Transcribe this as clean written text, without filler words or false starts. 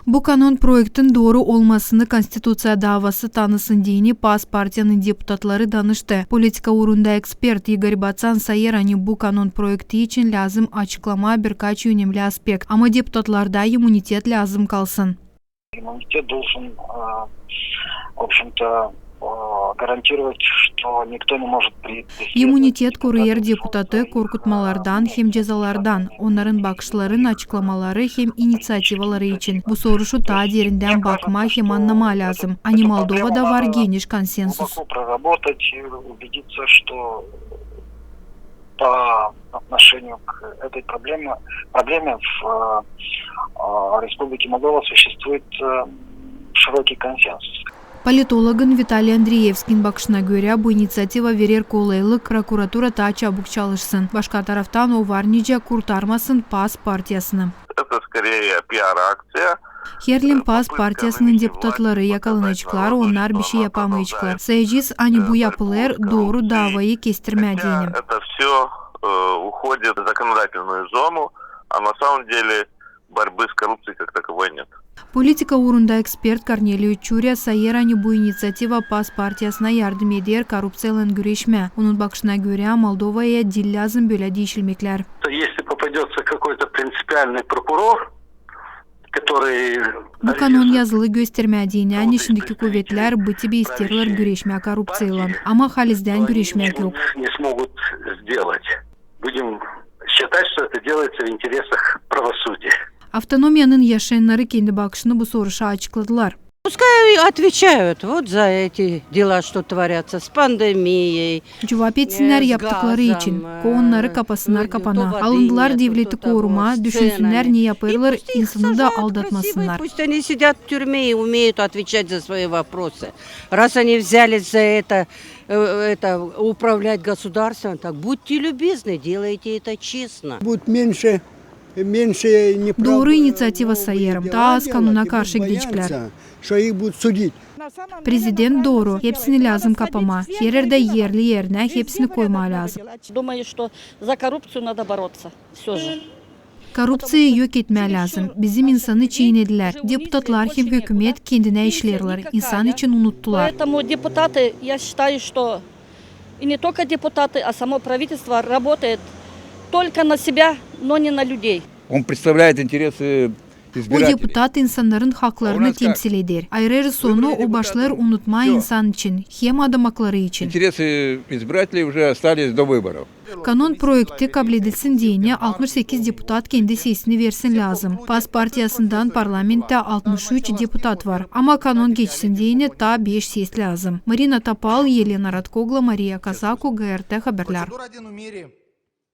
Bu kanon proyektin doğru olmasını Konstitusiya davası tanısın deyini PAS partiyanın deputatları danıştı. Politika uğrunda ekspert Igor Batsan sayırani bu kanon projekti için lazım açıklama birkaç önemli aspekt. Ama deputatlarda immunitet lazım kalsın. Иммунитет должен, в общем-то, гарантировать, что никто не может İmmunitet koruyer deputatı korkutmalardan hem cezalardan, onların bakışların açıklamaları hem inisiyativaları için. Bu soruşu daha derinden bakma hem anlama lazım. Ani Moldova'da var geniş konsensus. По отношению к этой проблеме в Республике Молдова существует широкий консенсус. Politologın Vitaliy Andreyevski'nin bakışına göre bu inisiyativa verir kolaylık prokuratura daha çabuk çalışsın. Başka taraftan o var nice kurtarmasın PAS partiyasını. Herlim PAS partiyasının deputatları yakalanacaklar, onlar bir şey yapamayacaklar. Sayacağız hani bu yapılar doğru davayı kestirmediğini. Уходит в законодательную зону, а на самом деле борьбы с коррупцией как таковой нет. Politika uğrunda ekspert Korneliy Çurya sayırani bu inisiyativa PAS partiyasına yardım eder korrupsiyayla güreşme. Onun bakışına göre Moldova'ya dil lazım böyle değişilmekler. Если попадется какой-то принципиальный прокурор, Bu kanon yazılı göstermediğinden şimdiki kuvvetler bu tipi isterler güreşme korrupsiyayla. Ama halizden güreşmek yok. Будем считать, что это делается в интересах правосудия. Автономиyanın yaşayanları kendi bakışını bu soruşa açıkladılar. Пускай отвечают вот за эти дела, что творятся с пандемией. Cevap etsinler yaptıkları için. Onları kapasınlar kapana. Alındılar devleti koruma, düşünsünler ne yaparlar, insanı da aldatmasınlar. Пусть они сидят в тюрьме и умеют отвечать за свои вопросы. Раз они взялись за это управлять государством, так будьте любезны, делайте это честно. Doğru inisiyativa sayarım. Daha az kanuna karşı gidecekler. Prezident doğru. Hepsini lazım kapama. Her yerde yerli yerine hepsini koyma lazım. Думаю, что за коррупцию надо бороться. Все же. Korrupsiyayı yok etme lazım. Bizim insanı çiğnediler. Deputatlar hem hükümet kendine işlerler. İnsan için unuttular. Поэтому депутаты, я считаю, что и не только депутаты, а само правительство работает только на себя, но не на людей. Он представляет интересы O deputat insanların haklarını temsil eder. Ayrıca sonu o başlar unutma insan için, hem adam hakları için. Интересы избирателей уже остались до выборов. Kanon projekti kabul edilsin diyene 68 deputat kendi sesini versin lazım. PAS partiyasından parlamentte 63 deputat var. Ama kanon geçsin diyene ta 5 ses lazım. Marina Tapal, Yelena Radkogla, Maria Kazako, GRT Haberler.